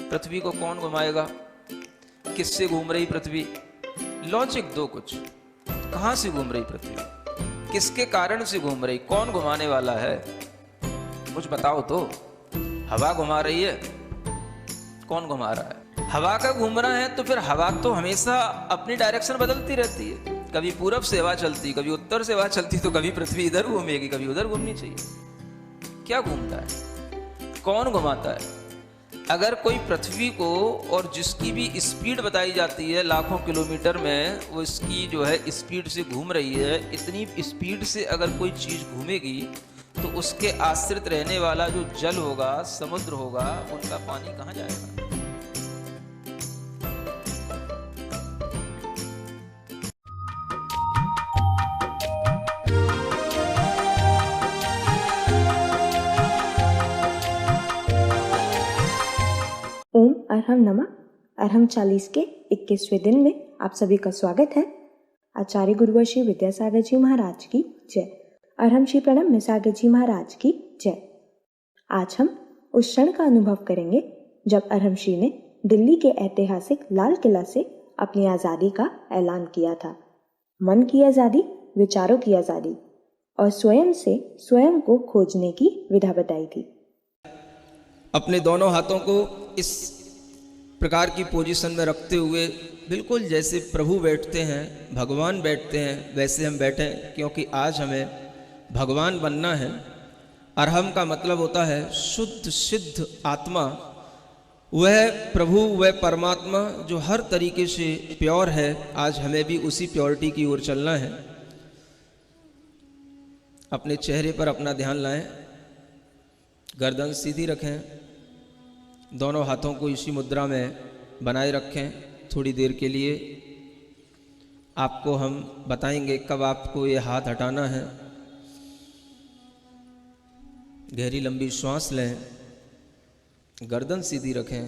पृथ्वी को कौन घुमाएगा, किससे घूम रही पृथ्वी, लॉजिक दो कुछ। कहां से घूम रही पृथ्वी, किसके कारण से घूम रही, कौन घुमाने वाला है, कुछ बताओ तो। हवा घुमा रही है, कौन घुमा रहा है, हवा का घूमना है तो फिर हवा तो हमेशा अपनी डायरेक्शन बदलती रहती है। कभी पूरब से हवा चलती, कभी उत्तर से हवा चलती, तो कभी पृथ्वी इधर घूमेगी, कभी उधर घूमनी चाहिए। क्या घूमता है, कौन घुमाता है। अगर कोई पृथ्वी को, और जिसकी भी स्पीड बताई जाती है लाखों किलोमीटर में, वो इसकी जो है स्पीड से घूम रही है, इतनी स्पीड से अगर कोई चीज़ घूमेगी तो उसके आश्रित रहने वाला जो जल होगा, समुद्र होगा, उनका पानी कहाँ जाएगा। ओम अरहम नमः। अरहम 40 के 21वें दिन में आप सभी का स्वागत है। आचार्य गुरुवर श्री विद्यासागर जी महाराज की जय। अरहम श्री प्रणब निसागर जी महाराज की जय। आज हम उस क्षण का अनुभव करेंगे जब अरहम श्री ने दिल्ली के ऐतिहासिक लाल किला से अपनी आज़ादी का ऐलान किया था। मन की आज़ादी, विचारों की आज़ादी और स्वयं से स्वयं को खोजने की विधा बताई थी। अपने दोनों हाथों को इस प्रकार की पोजीशन में रखते हुए, बिल्कुल जैसे प्रभु बैठते हैं, भगवान बैठते हैं, वैसे हम बैठें, क्योंकि आज हमें भगवान बनना है। अरहम का मतलब होता है शुद्ध सिद्ध आत्मा। वह प्रभु, वह परमात्मा जो हर तरीके से प्योर है। आज हमें भी उसी प्योरिटी की ओर चलना है। अपने चेहरे पर अपना ध्यान लाएं, गर्दन सीधी रखें, दोनों हाथों को इसी मुद्रा में बनाए रखें थोड़ी देर के लिए। आपको हम बताएंगे कब आपको ये हाथ हटाना है। गहरी लंबी श्वास लें, गर्दन सीधी रखें,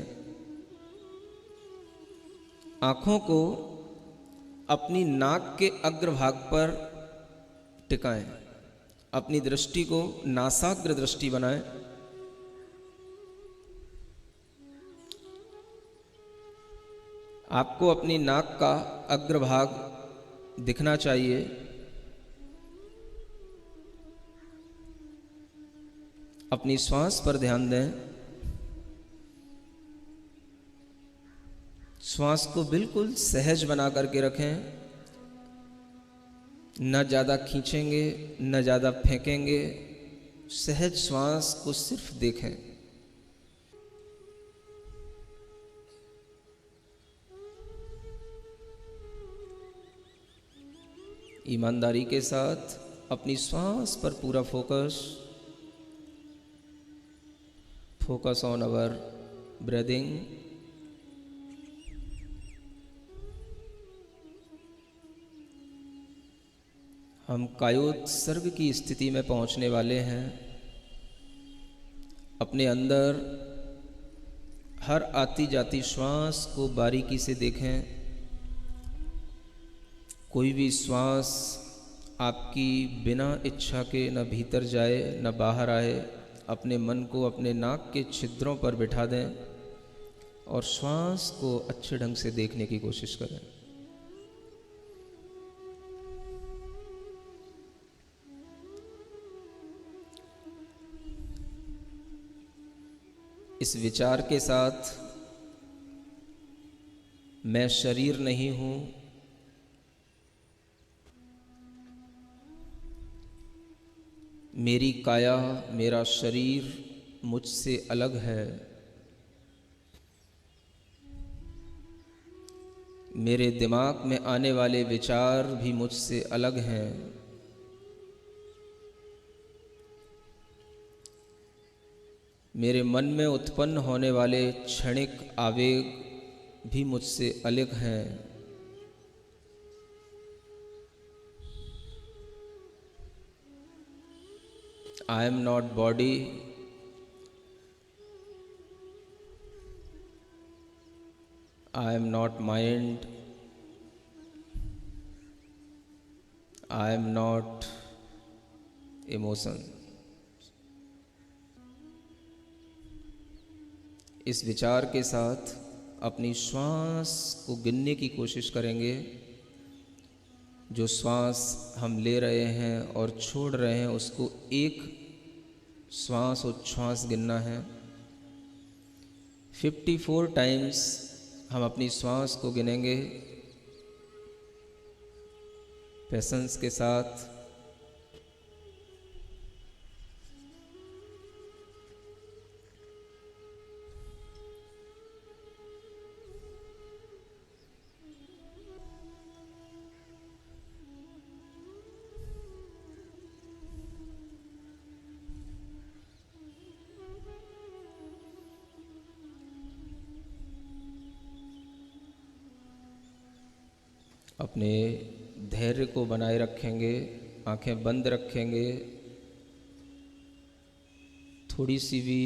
आँखों को अपनी नाक के अग्रभाग पर टिकाएं, अपनी दृष्टि को नासाग्र दृष्टि बनाएं। आपको अपनी नाक का अग्रभाग दिखना चाहिए। अपनी श्वास पर ध्यान दें। श्वास को बिल्कुल सहज बना करके रखें। न ज़्यादा खींचेंगे, न ज़्यादा फेंकेंगे। सहज श्वास को सिर्फ देखें। ईमानदारी के साथ अपनी श्वास पर पूरा फोकस ऑन अवर ब्रीदिंग। हम कायोत्सर्ग की स्थिति में पहुंचने वाले हैं। अपने अंदर हर आती जाती श्वास को बारीकी से देखें। कोई भी श्वास आपकी बिना इच्छा के न भीतर जाए न बाहर आए। अपने मन को अपने नाक के छिद्रों पर बिठा दें और श्वास को अच्छे ढंग से देखने की कोशिश करें। इस विचार के साथ, मैं शरीर नहीं हूं, मेरी काया, मेरा शरीर मुझसे अलग है, मेरे दिमाग में आने वाले विचार भी मुझसे अलग हैं, मेरे मन में उत्पन्न होने वाले क्षणिक आवेग भी मुझसे अलग हैं। I am not body, I am not mind, I am not emotion. इस विचार के साथ अपनी श्वास को गिनने की कोशिश करेंगे। जो श्वास हम ले रहे हैं और छोड़ रहे हैं उसको एक श्वास उच्छ्वास गिनना है। 54 टाइम्स हम अपनी श्वास को गिनेंगे पेशेंस के साथ। अपने धैर्य को बनाए रखेंगे, आंखें बंद रखेंगे, थोड़ी सी भी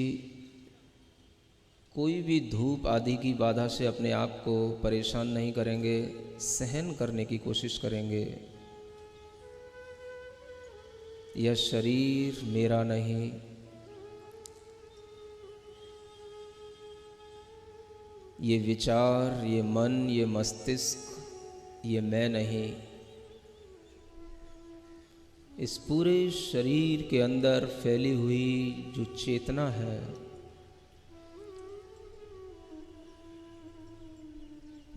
कोई भी धूप आदि की बाधा से अपने आप को परेशान नहीं करेंगे, सहन करने की कोशिश करेंगे। यह शरीर मेरा नहीं, ये विचार, ये मन, ये मस्तिष्क, ये मैं नहीं। इस पूरे शरीर के अंदर फैली हुई जो चेतना है,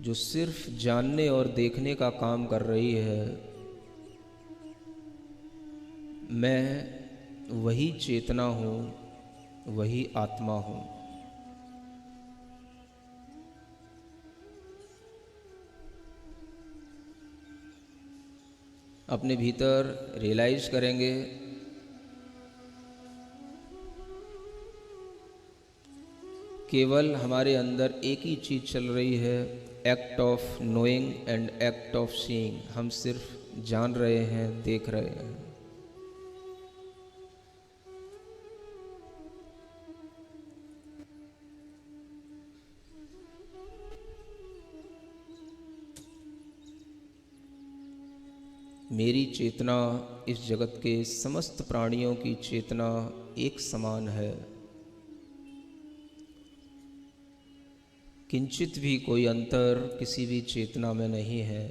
जो सिर्फ जानने और देखने का काम कर रही है, मैं वही चेतना हूँ, वही आत्मा हूँ। अपने भीतर रियलाइज करेंगे केवल हमारे अंदर एक ही चीज़ चल रही है, act of knowing and act of seeing. हम सिर्फ जान रहे हैं, देख रहे हैं। मेरी चेतना इस जगत के समस्त प्राणियों की चेतना एक समान है। किंचित भी कोई अंतर किसी भी चेतना में नहीं है।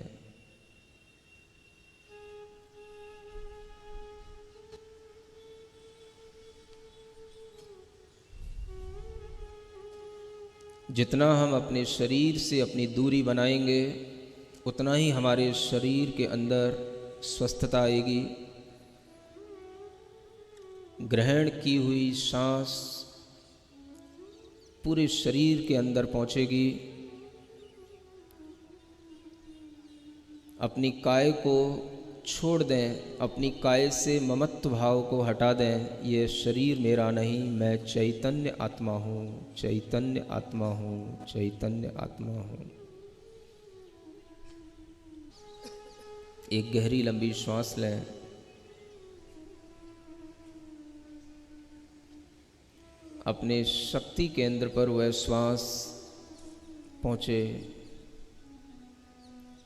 जितना हम अपने शरीर से अपनी दूरी बनाएंगे, उतना ही हमारे शरीर के अंदर स्वस्थता आएगी। ग्रहण की हुई सांस पूरे शरीर के अंदर पहुंचेगी। अपनी काय को छोड़ दें, अपनी काय से ममत्व भाव को हटा दें। ये शरीर मेरा नहीं, मैं चैतन्य आत्मा हूँ, चैतन्य आत्मा हूँ, चैतन्य आत्मा हूँ। एक गहरी लंबी श्वास लें। अपने शक्ति केंद्र पर वह श्वास पहुँचे।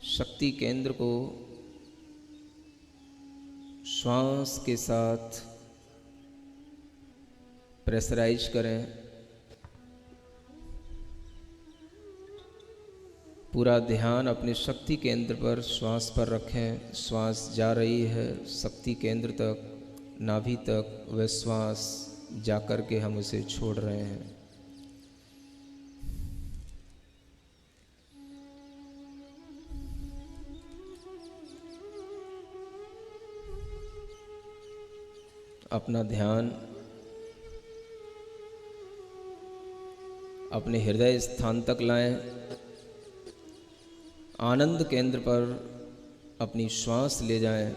शक्ति केंद्र को श्वास के साथ प्रेशराइज करें। पूरा ध्यान अपने शक्ति केंद्र पर श्वास पर रखें। श्वास जा रही है शक्ति केंद्र तक, नाभि तक। वह श्वास जाकर के हम उसे छोड़ रहे हैं। अपना ध्यान अपने हृदय स्थान तक लाएं। आनंद केंद्र पर अपनी श्वास ले जाएं।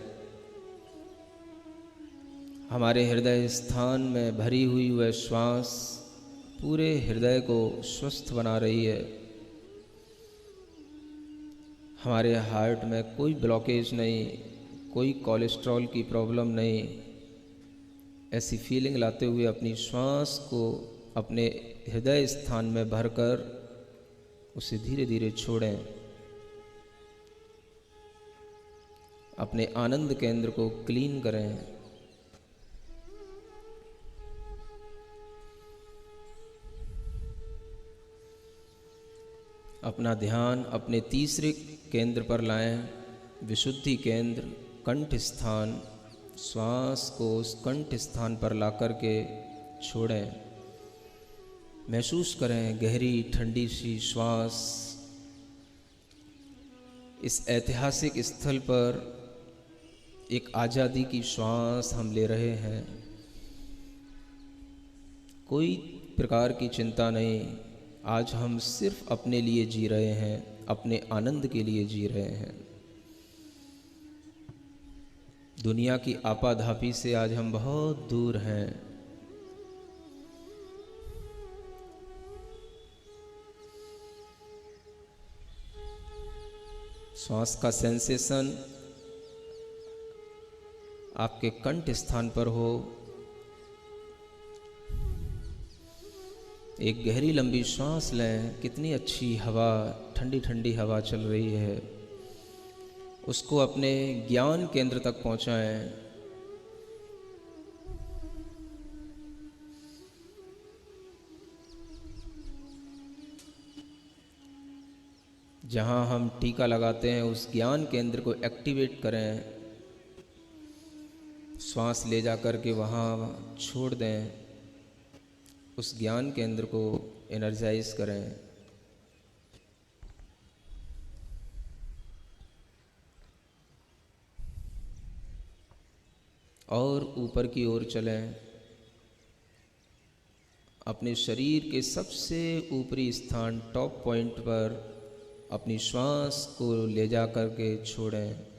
हमारे हृदय स्थान में भरी हुई वह श्वास पूरे हृदय को स्वस्थ बना रही है। हमारे हार्ट में कोई ब्लॉकेज नहीं, कोई कोलेस्ट्रॉल की प्रॉब्लम नहीं। ऐसी फीलिंग लाते हुए अपनी श्वास को अपने हृदय स्थान में भरकर उसे धीरे धीरे छोड़ें। अपने आनंद केंद्र को क्लीन करें। अपना ध्यान अपने तीसरे केंद्र पर लाएं, विशुद्धि केंद्र कंठ स्थान। श्वास को उस कंठ स्थान पर ला कर के छोड़ें। महसूस करें गहरी ठंडी सी श्वास। इस ऐतिहासिक स्थल पर एक आज़ादी की श्वास हम ले रहे हैं। कोई प्रकार की चिंता नहीं। आज हम सिर्फ अपने लिए जी रहे हैं, अपने आनंद के लिए जी रहे हैं। दुनिया की आपाधापी से आज हम बहुत दूर हैं। श्वास का सेंसेशन आपके कंठ स्थान पर हो। एक गहरी लंबी श्वास लें। कितनी अच्छी हवा, ठंडी ठंडी हवा चल रही है। उसको अपने ज्ञान केंद्र तक पहुंचाएं। जहां हम टीका लगाते हैं उस ज्ञान केंद्र को एक्टिवेट करें। श्वास ले जा कर के वहाँ छोड़ दें। उस ज्ञान केंद्र को एनर्जाइज करें। और ऊपर की ओर चलें। अपने शरीर के सबसे ऊपरी स्थान टॉप पॉइंट पर अपनी श्वास को ले जा कर के छोड़ें।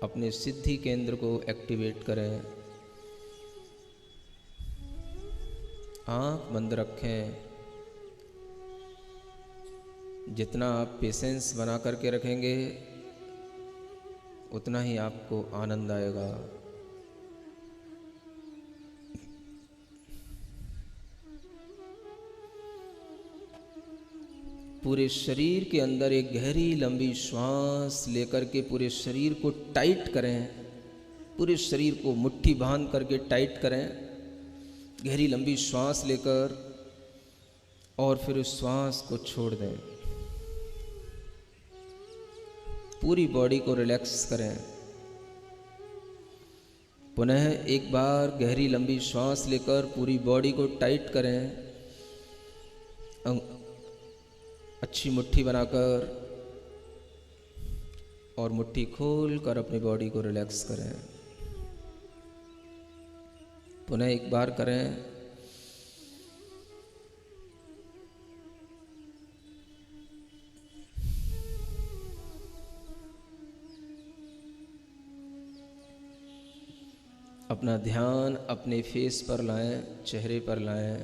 अपने सिद्धि केंद्र को एक्टिवेट करें। आँख बंद रखें। जितना आप पेशेंस बना करके रखेंगे उतना ही आपको आनंद आएगा। पूरे शरीर के अंदर एक गहरी लंबी श्वास लेकर के पूरे शरीर को टाइट करें। पूरे शरीर को मुट्ठी बांध करके टाइट करें। गहरी लंबी श्वास लेकर और फिर उस श्वास को छोड़ दें। पूरी बॉडी को रिलैक्स करें। पुनः एक बार गहरी लंबी श्वास लेकर पूरी बॉडी को टाइट करें। अच्छी मुट्ठी बनाकर और मुट्ठी खोल कर अपनी बॉडी को रिलैक्स करें। पुनः एक बार करें। अपना ध्यान अपने फेस पर लाएं, चेहरे पर लाएं।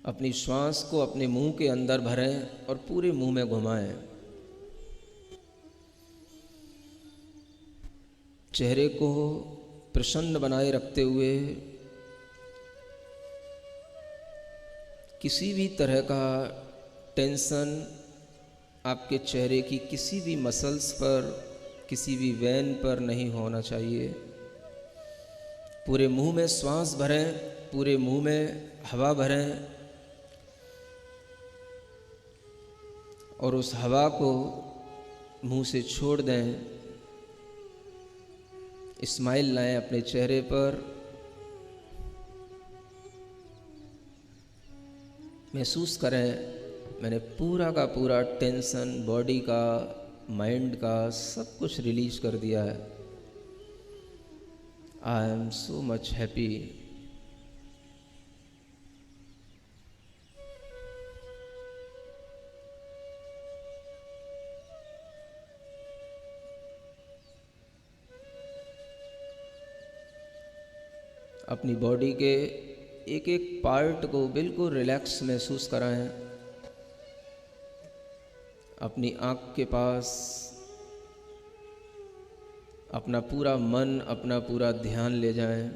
अपनी श्वास को अपने मुंह के अंदर भरें और पूरे मुंह में घुमाएं। चेहरे को प्रसन्न बनाए रखते हुए किसी भी तरह का टेंशन आपके चेहरे की किसी भी मसल्स पर, किसी भी वेन पर नहीं होना चाहिए। पूरे मुंह में श्वास भरें, पूरे मुंह में हवा भरें और उस हवा को मुंह से छोड़ दें। स्माइल लाएं अपने चेहरे पर। महसूस करें मैंने पूरा का पूरा टेंशन बॉडी का, माइंड का सब कुछ रिलीज कर दिया है। I am so much happy. अपनी बॉडी के एक एक पार्ट को बिल्कुल रिलैक्स महसूस कराएं। अपनी आँख के पास अपना पूरा मन, अपना पूरा ध्यान ले जाएं।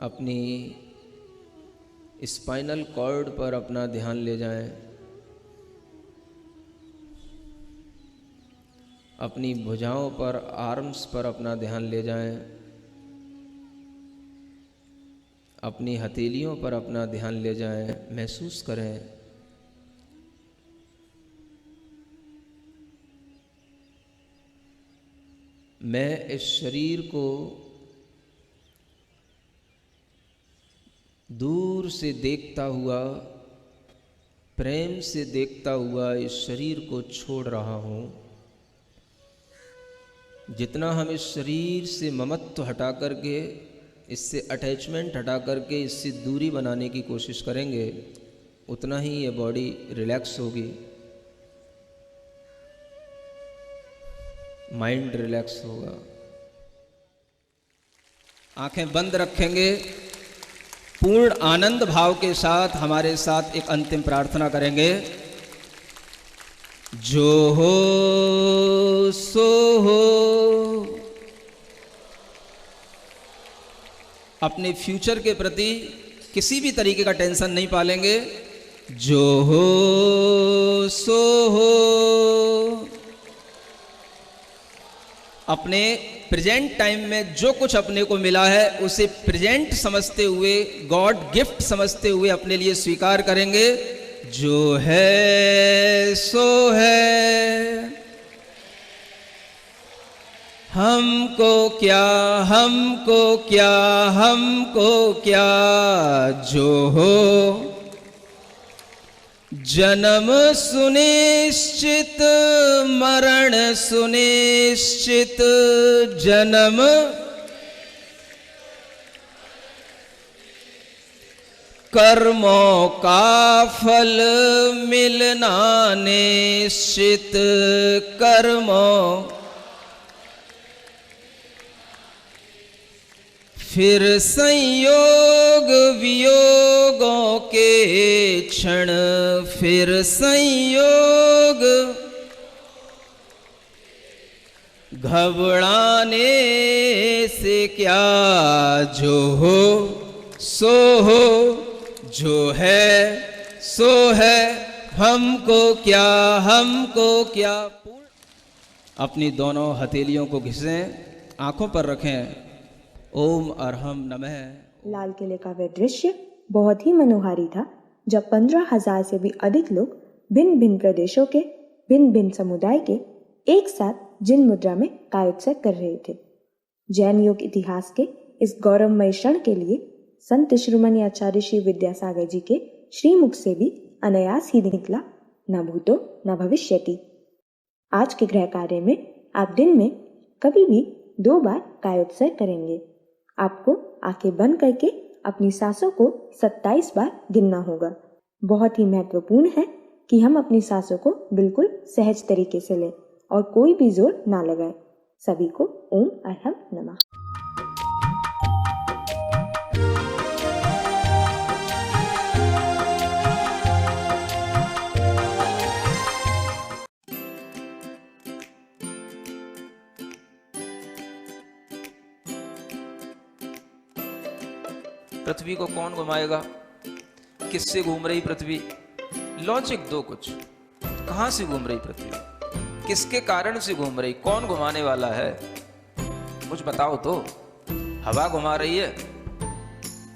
अपनी स्पाइनल कॉर्ड पर अपना ध्यान ले जाएं। अपनी भुजाओं पर, आर्म्स पर अपना ध्यान ले जाएं। अपनी हथेलियों पर अपना ध्यान ले जाएं। महसूस करें मैं इस शरीर को दूर से देखता हुआ, प्रेम से देखता हुआ इस शरीर को छोड़ रहा हूँ। जितना हम इस शरीर से ममत्व हटा करके, इससे अटैचमेंट हटा करके, इससे दूरी बनाने की कोशिश करेंगे, उतना ही ये बॉडी रिलैक्स होगी, माइंड रिलैक्स होगा। आंखें बंद रखेंगे, पूर्ण आनंद भाव के साथ हमारे साथ एक अंतिम प्रार्थना करेंगे। जो हो सो हो। अपने फ्यूचर के प्रति किसी भी तरीके का टेंशन नहीं पालेंगे। जो हो सो हो। अपने प्रेजेंट टाइम में जो कुछ अपने को मिला है उसे प्रेजेंट समझते हुए, गॉड गिफ्ट समझते हुए अपने लिए स्वीकार करेंगे। जो है सो है, हमको क्या, हमको क्या, हमको क्या। जो हो जन्म सुनिश्चित, मरण सुनिश्चित। जन्म कर्मों का फल मिलना निश्चित। कर्मों फिर संयोग वियोगों के क्षण, फिर संयोग घबराने से क्या। जो हो सो हो, जो है सो है, हमको क्या, हमको क्या। अपनी दोनों हथेलियों को घिसें, आंखों पर रखें। ओम अर्हम नमः। लाल किले का वह दृश्य बहुत ही मनोहारी था, जब 15,000 से भी अधिक लोग भिन्न भिन्न प्रदेशों के, भिन्न भिन्न समुदाय के एक साथ जिन मुद्रा में कायोत्सव कर रहे थे। जैन योग इतिहास के इस गौरवमय क्षण के लिए संत शिरोमणि आचार्य श्री विद्यासागर जी के श्रीमुख से भी अनायास ही निकला, न भूतो न भविष्यति। आज के गृह कार्य में आप दिन में कभी भी 2 बार कायोत्सव करेंगे। आपको आंखें बंद करके अपनी सांसों को 27 बार गिनना होगा। बहुत ही महत्वपूर्ण है कि हम अपनी सांसों को बिल्कुल सहज तरीके से लें और कोई भी जोर ना लगाएं। सभी को ओम अर्हम नमः। पृथ्वी को कौन घुमाएगा? किससे घूम रही पृथ्वी? लॉजिक दो कुछ। कहां से घूम रही पृथ्वी? किसके कारण से घूम रही? कौन घुमाने वाला है? कुछ बताओ तो। हवा घुमा रही है?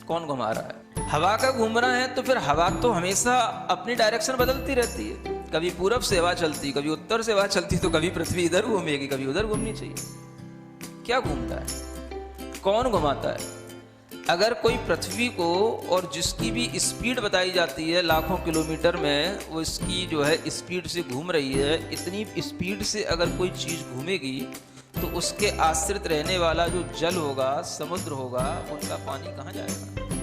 कौन घुमा रहा है? हवा का घूमना है तो फिर हवा तो हमेशा अपनी डायरेक्शन बदलती रहती है। कभी पूरब से हवा चलती, कभी उत्तर से हवा चलती, तो कभी पृथ्वी इधर घूमेगी, कभी उधर घूमनी चाहिए। क्या घूमता है? कौन घुमाता है? अगर कोई पृथ्वी को, और जिसकी भी स्पीड बताई जाती है लाखों किलोमीटर में, वो इसकी जो है स्पीड से घूम रही है, इतनी स्पीड से अगर कोई चीज़ घूमेगी तो उसके आश्रित रहने वाला जो जल होगा, समुद्र होगा, उनका पानी कहाँ जाएगा?